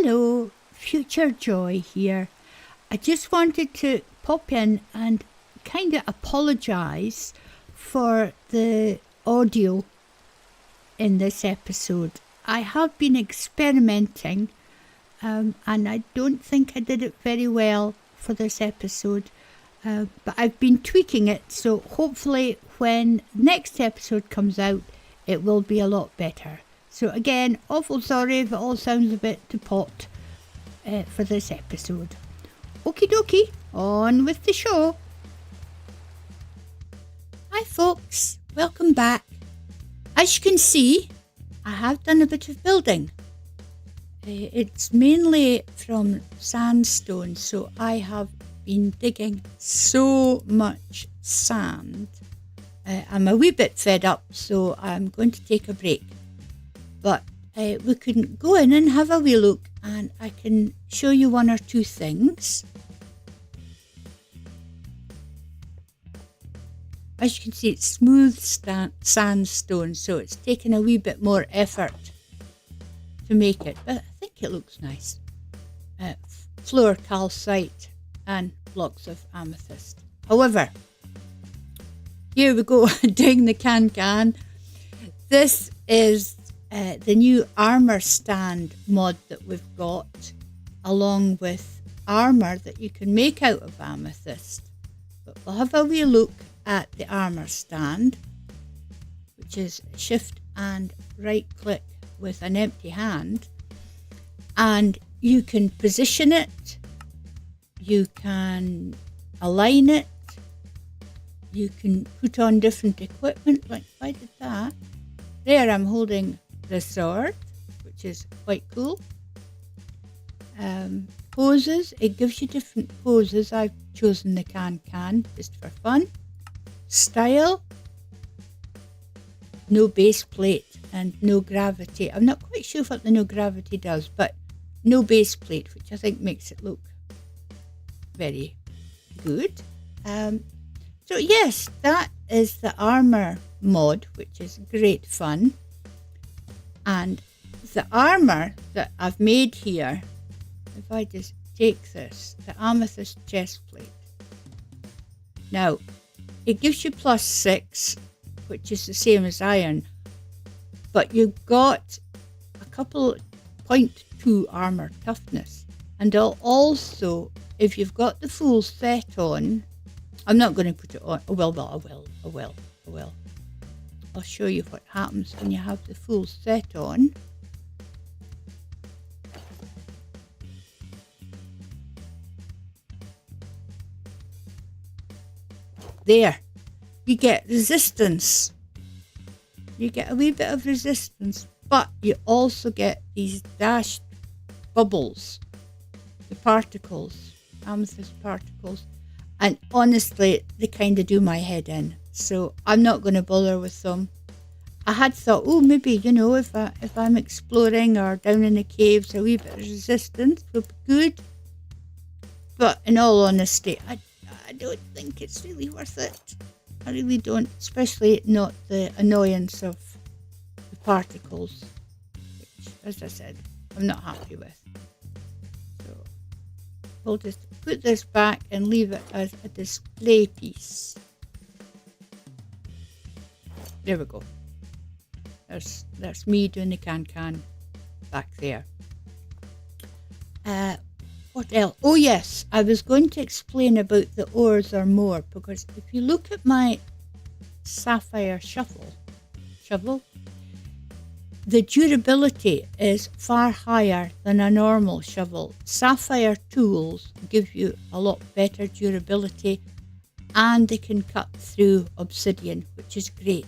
Hello, Future Joy here. I just wanted to pop in and kind of apologise for the audio in this episode. I have been experimenting and I don't think I did it very well for this episode, but I've been tweaking it, so hopefully when next episode comes out it will be a lot better. So again, awful sorry if it all sounds a bit too pot for this episode. Okie dokie, on with the show. Hi folks, welcome back. As you can see, I have done a bit of building. It's mainly from sandstone, so I have been digging so much sand. I'm a wee bit fed up, so I'm going to take a break. But we can go in and have a wee look, and I can show you one or two things. As you can see, it's smooth sandstone, so it's taken a wee bit more effort to make it, but I think it looks nice. Floor calcite and blocks of amethyst. However, here we go, doing the can. This is the new armour stand mod that we've got, along with armour that you can make out of amethyst. But we'll have a wee look at the armour stand, which is shift and right click with an empty hand, and you can position it, you can align it, you can put on different equipment. Like if I did that, there I'm holding the sword, which is quite cool. Poses, it gives you different poses. I've chosen the can just for fun. Style, no base plate and no gravity. I'm not quite sure what the no gravity does, but no base plate, which I think makes it look very good. So yes, that is the armour mod, which is great fun. And the armour that I've made here, if I just take this, the amethyst chest plate. Now, it gives you +6, which is the same as iron, but you've got a couple 0.2 armour toughness. And also, if you've got the full set on, I'm not going to put it on, I will. I'll show you what happens when you have the full set on. There, you get resistance. You get a wee bit of resistance, but you also get these dashed bubbles, the particles, amethyst particles. And honestly, they kind of do my head in. So I'm not going to bother with them. I had thought, oh, maybe, if I'm exploring or down in the caves, a wee bit of resistance would be good. But in all honesty, I don't think it's really worth it. I really don't, especially not the annoyance of the particles, which, as I said, I'm not happy with. So we'll just put this back and leave it as a display piece. There we go. That's me doing the can back there. What else? Oh yes, I was going to explain about the ores or more, because if you look at my sapphire shovel, the durability is far higher than a normal shovel. Sapphire tools give you a lot better durability, and they can cut through obsidian, which is great.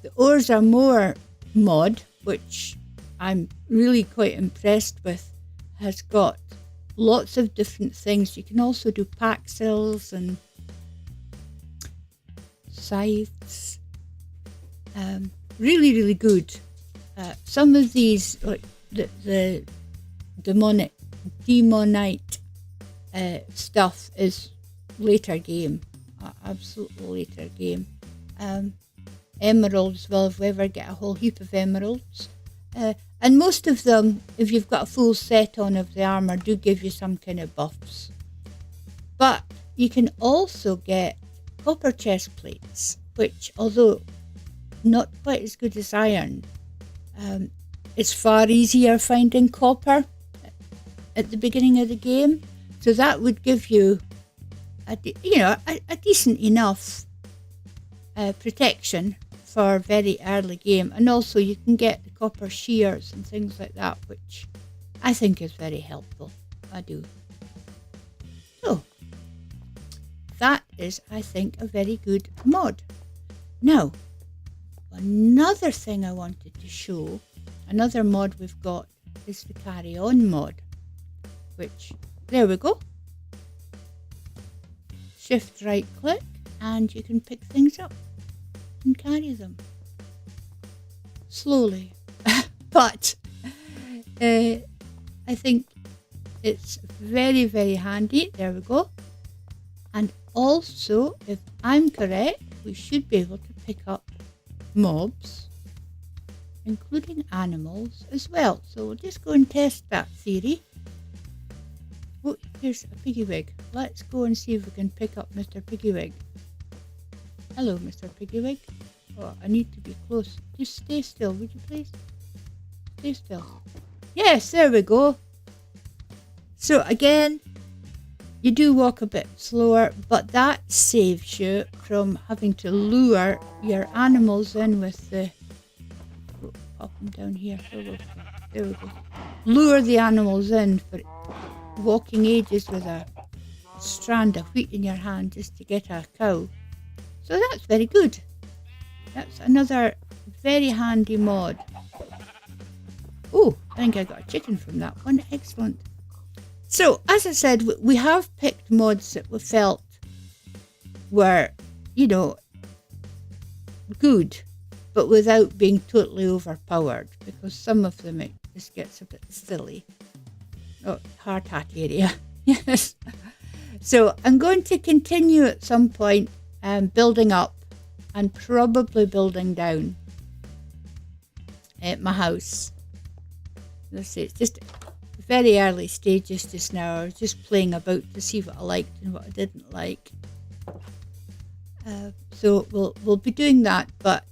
The ores are more mod, which I'm really quite impressed with, has got lots of different things. You can also do paxils and scythes. Really, really good. Some of these, like the demonite stuff, is later game, absolutely later game. Emeralds, well, if we ever get a whole heap of emeralds, And most of them, if you've got a full set on of the armour, do give you some kind of buffs. But you can also get copper chest plates, which, although not quite as good as iron, it's far easier finding copper at the beginning of the game. So that would give you a decent enough protection for very early game. And also you can get the copper shears and things like that, which I think is very helpful. I do. So that is, I think, a very good mod. Now, another thing I wanted to show, another mod we've got, is the carry on mod, which, there we go. Shift right click and you can pick things up and carry them slowly. But I think it's very, very handy. There we go. And also, if I'm correct, we should be able to pick up mobs, including animals as well. So we'll just go and test that theory. Oh, here's a Piggywig. Let's go and see if we can pick up Mr. Piggywig. Hello, Mr. Piggywig. Oh, I need to be close. Just stay still, would you please? Stay still. Yes, there we go. So again, you do walk a bit slower, but that saves you from having to lure your animals in with the... Oh, pop them down here. There we go. Lure the animals in for walking ages with a strand of wheat in your hand just to get a cow. So that's very good. That's another very handy mod. Oh, I think I got a chicken from that one. Excellent. So, as I said, we have picked mods that we felt were, good, but without being totally overpowered, because some of them it just gets a bit silly. Oh, hard hat area. Yes. So, I'm going to continue at some point building up and probably building down at my house. Let's see, it's just very early stages just now. I was just playing about to see what I liked and what I didn't like. So we'll be doing that, but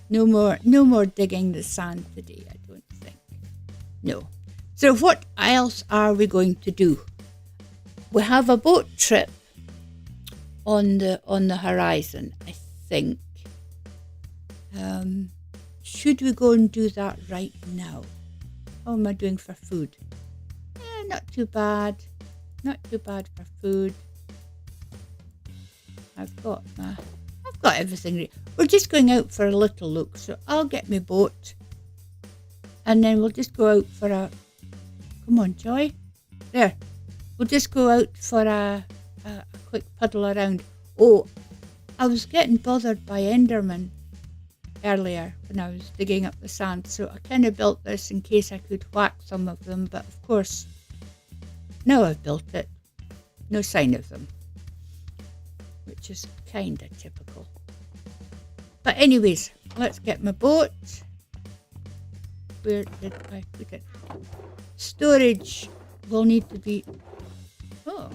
no more digging the sand today, I don't think. No. So what else are we going to do? We have a boat trip on the horizon, I think. Should we go and do that right now? How am I doing for food? Not too bad. Not too bad for food. I've got everything ready. We're just going out for a little look, so I'll get my boat, and then we'll just go out for a... Come on, Joy. There. We'll just go out for a quick puddle around. Oh, I was getting bothered by Enderman earlier when I was digging up the sand, so I kind of built this in case I could whack some of them, but of course, now I've built it, no sign of them, which is kind of typical. But anyways, let's get my boat. Where did I put it? Storage will need to be... Oh,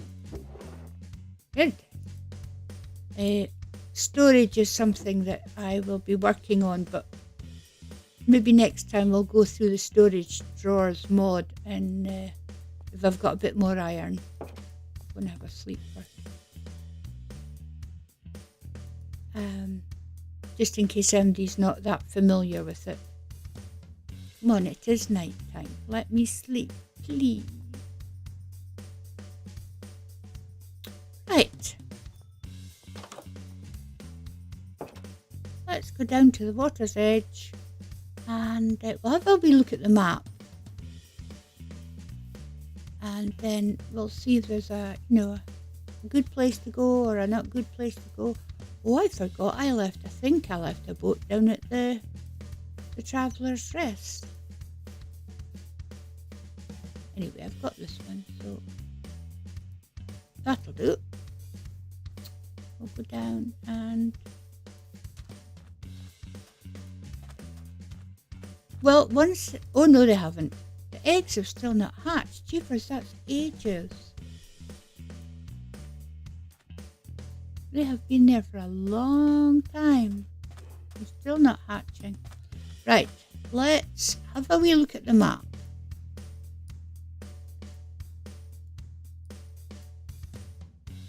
good. Storage is something that I will be working on, but maybe next time we'll go through the storage drawers mod, and if I've got a bit more iron, I'm going to have a sleep first. Just in case somebody's not that familiar with it. Come on, it is night time. Let me sleep, please. Right. Let's go down to the water's edge and we'll have a wee look at the map, and then we'll see if there's a good place to go or a not good place to go. Oh, I forgot, I think I left a boat down at the Traveller's Rest. Anyway, I've got this one, so that'll do. We'll go down and... well, once... Oh, no, they haven't. The eggs have still not hatched. Jeepers, that's ages. They have been there for a long time. They're still not hatching. Right, let's have a wee look at the map.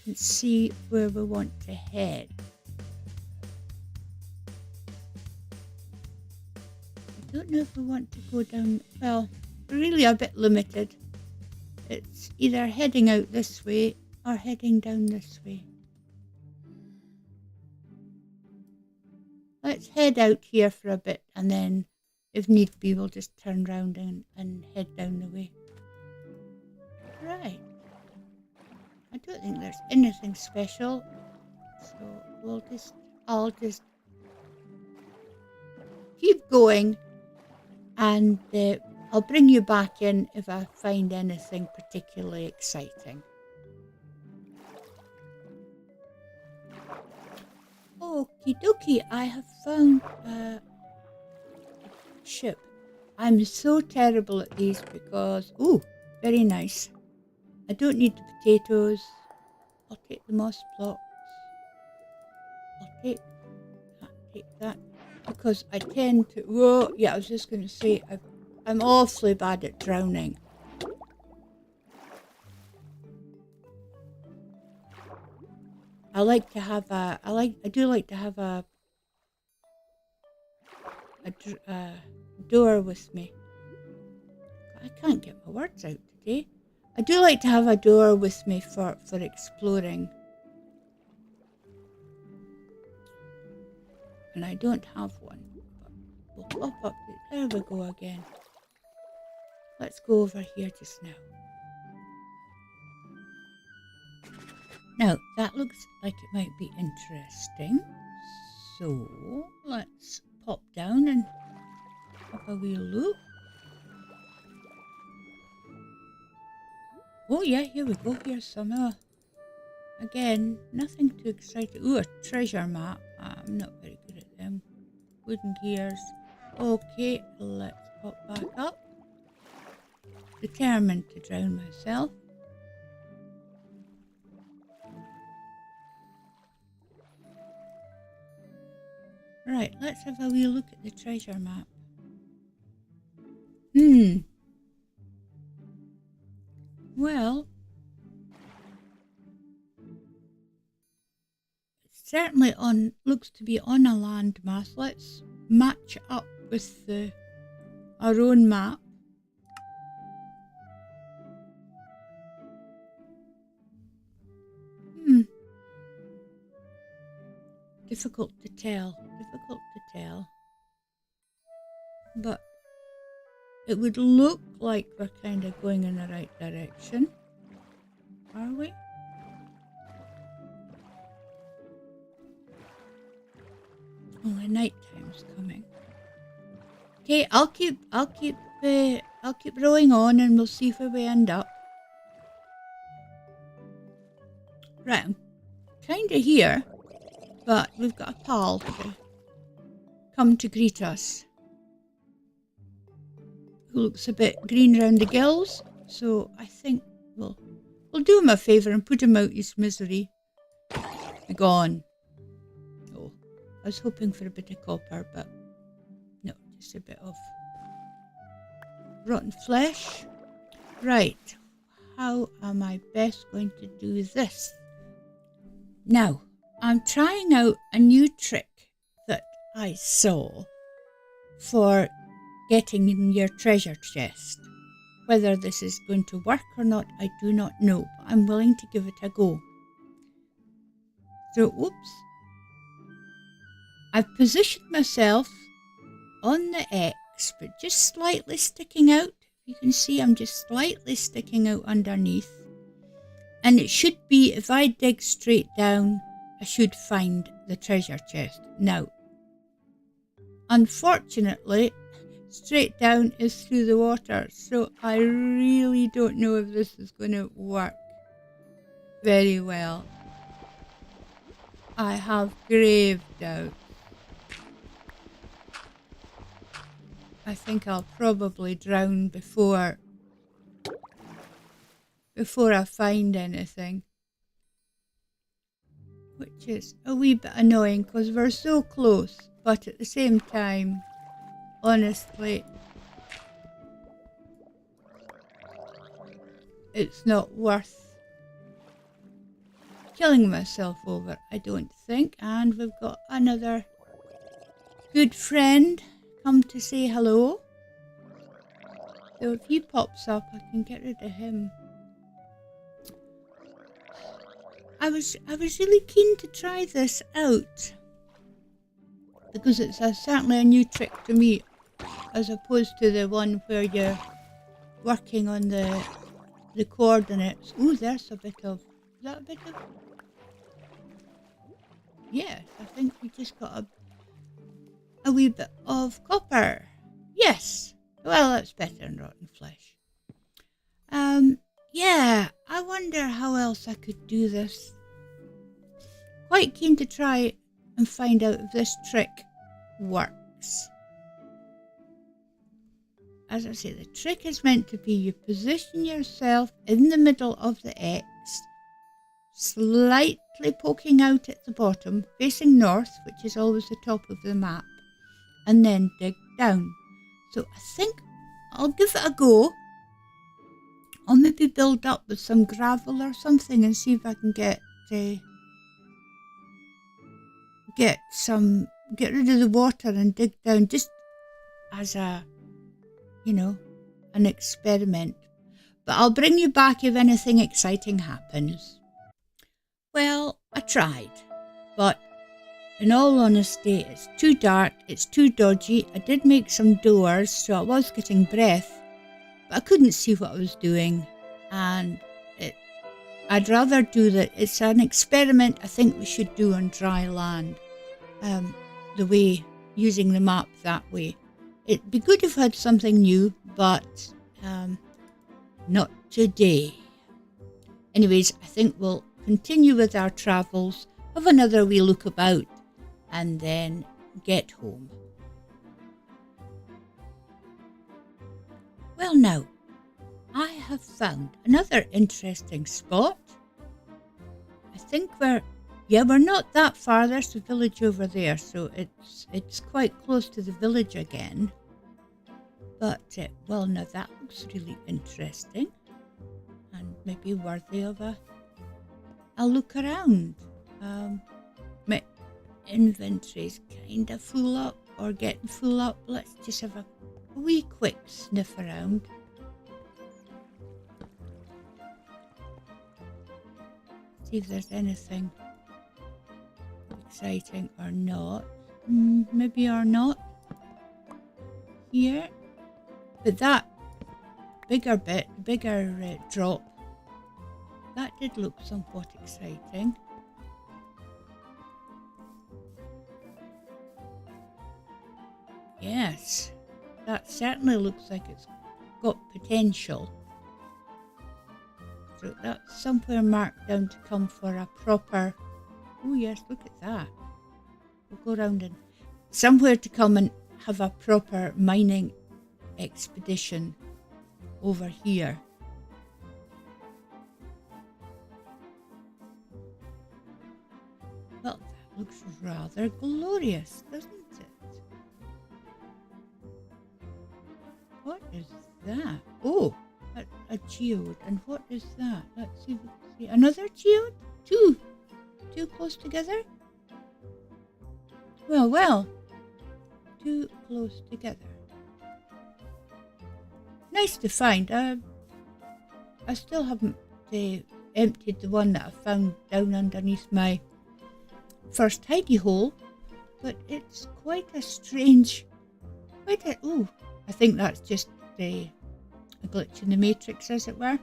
And see where we want to head. I don't know if we want to go down... Well, we're really a bit limited. It's either heading out this way or heading down this way. Let's head out here for a bit, and then if need be we'll just turn round and head down the way. Right. I don't think there's anything special, so I'll just keep going, and I'll bring you back in if I find anything particularly exciting. Okie dokie, I have found a ship. I'm so terrible at these because... Oh, very nice. I don't need the potatoes. I'll take the moss blocks. I'll take that. Because I tend to... Whoa, yeah, I was just going to say, I'm awfully bad at drowning. I like to have a... I do like to have a door with me. I can't get my words out today. I do like to have a door with me for exploring. And I don't have one. But we'll pop up. There we go again. Let's go over here just now. Now, that looks like it might be interesting. So, let's pop down and have a wee look. Oh yeah, here we go. Here's some. Again, nothing too exciting. Ooh, a treasure map. I'm not very good at them. Wooden gears. Okay, let's pop back up. Determined to drown myself. Right, let's have a wee look at the treasure map. Well, it's certainly looks to be on a landmass. Let's match up with our own map. Difficult to tell. But it would look like we're kind of going in the right direction. Are we? Oh, the night time's coming. Okay, I'll keep rowing on, and we'll see where we end up. Right, I'm kind of here, but we've got a pal to come to greet us, who looks a bit green round the gills. So I think we'll do him a favour and put him out his misery. Be gone. Oh, I was hoping for a bit of copper, but no, just a bit of rotten flesh. Right, how am I best going to do this? Now, I'm trying out a new trick that I saw for getting in your treasure chest. Whether this is going to work or not, I do not know, but I'm willing to give it a go. So, oops. I've positioned myself on the X, but just slightly sticking out. You can see I'm just slightly sticking out underneath. And it should be, if I dig straight down, I should find the treasure chest. Now, unfortunately, straight down is through the water, so I really don't know if this is going to work very well. I have grave doubts. I think I'll probably drown before I find anything. Which is a wee bit annoying because we're so close, but at the same time, honestly, it's not worth killing myself over, I don't think. And we've got another good friend come to say hello. So if he pops up, I can get rid of him. I was really keen to try this out because it's certainly a new trick to me, as opposed to the one where you're working on the coordinates. Ooh, there's a bit of... Is that a bit of... Yes, I think we just got a wee bit of copper. Yes. Well, that's better than rotten flesh. Yeah, I wonder how else I could do this. Quite keen to try and find out if this trick works. As I say, the trick is meant to be you position yourself in the middle of the X, slightly poking out at the bottom, facing north, which is always the top of the map, and then dig down. So I think I'll give it a go. I'll maybe build up with some gravel or something and see if I can get rid of the water and dig down, just as a, an experiment. But I'll bring you back if anything exciting happens. Well, I tried, but in all honesty, it's too dark, it's too dodgy. I did make some doors, so I was getting breath, but I couldn't see what I was doing, and I'd rather do that. It's an experiment I think we should do on dry land, the way, using the map that way. It'd be good if I had something new, but not today. Anyways, I think we'll continue with our travels, have another wee look about, and then get home. Well now, I have found another interesting spot. I think we're not that far. There's a village over there, so it's quite close to the village again. But, well now that looks really interesting and maybe worthy of a look around. My inventory's kind of full up, or getting full up. Let's just have a wee quick sniff around. See if there's anything exciting or not. Maybe or not. Here. But that bigger drop, that did look somewhat exciting. Yes, that certainly looks like it's got potential. So that's somewhere marked down to come for a proper... Oh yes, look at that. We'll go round and... Somewhere to come and have a proper mining expedition over here. Well, that looks rather glorious, doesn't it? What is that? Oh, a geode. And what is that? Let's see. Another geode? Two close together? Well. Too close together. Nice to find. I still haven't emptied the one that I found down underneath my first hidey hole, but it's quite a strange... Oh, I think that's just a glitch in the matrix, as it were.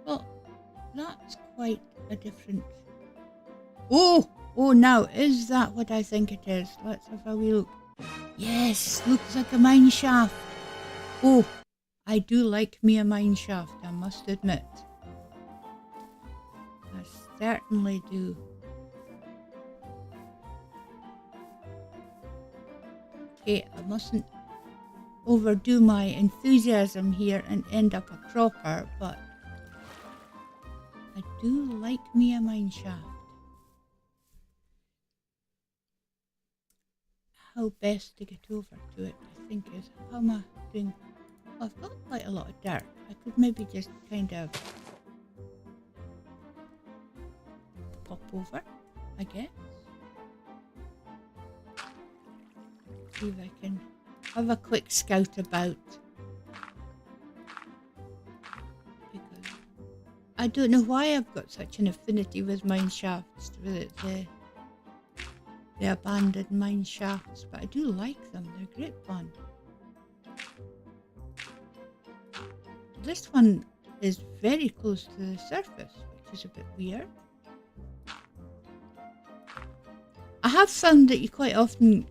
Well, that's quite a different... Oh, now, is that what I think it is? Let's have a wee look. Yes, looks like a mine shaft. Oh, I do like me a mine shaft, I must admit. I certainly do. Okay, I mustn't overdo my enthusiasm here and end up a cropper, but I do like me a mine shaft. How best to get over to it, I think, is how am I doing? Well, I've got quite a lot of dirt. I could maybe just kind of pop over, I guess. See if I can have a quick scout about. Because I don't know why I've got such an affinity with mine shafts, with the abandoned mine shafts, but I do like them. They're great fun. This one is very close to the surface, which is a bit weird. I have found that you quite often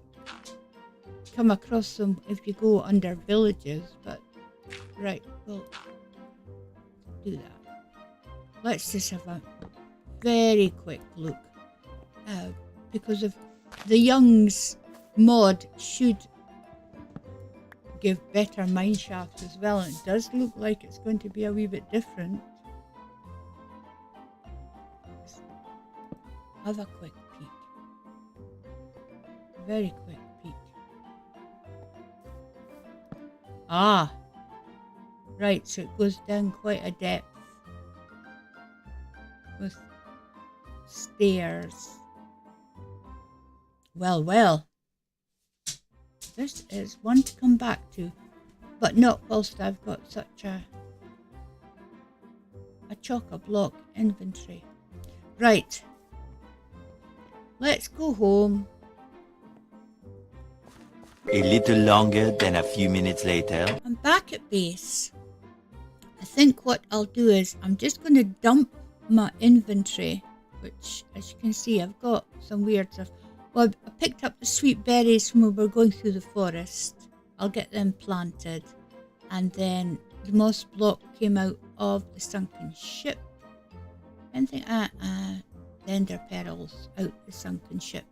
come across them if you go under villages, but right, we'll do that. Let's just have a very quick look, because of the Young's mod should give better mine shafts as well, and it does look like it's going to be a wee bit different. Let's have a quick peek. Very quick peek. Ah, right, so it goes down quite a depth with stairs. Well, this is one to come back to, but not whilst I've got such a chock-a-block inventory. Right, let's go home. A little longer than a few minutes later. I'm back at base. I think what I'll do is I'm just going to dump my inventory, which, as you can see, I've got some weird stuff. Well, I picked up the sweet berries when we were going through the forest. I'll get them planted. And then the moss block came out of the sunken ship. Anything? The ender pearls out the sunken ship.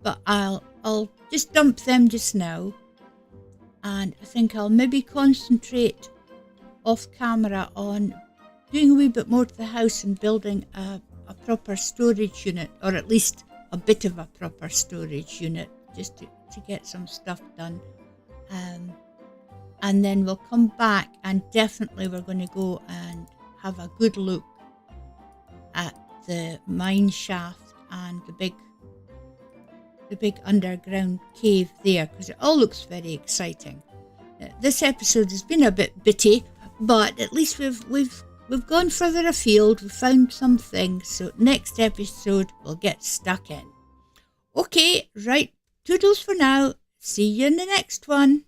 But I'll just dump them just now. And I think I'll maybe concentrate off camera on doing a wee bit more to the house and building a proper storage unit, or at least a bit of a proper storage unit, just to get some stuff done. And then we'll come back, and definitely we're going to go and have a good look at the mine shaft and the big underground cave there, because it all looks very exciting. This episode has been a bit bitty, but at least we've gone further afield. We've found some things, so next episode we'll get stuck in. Okay, right, toodles for now. See you in the next one.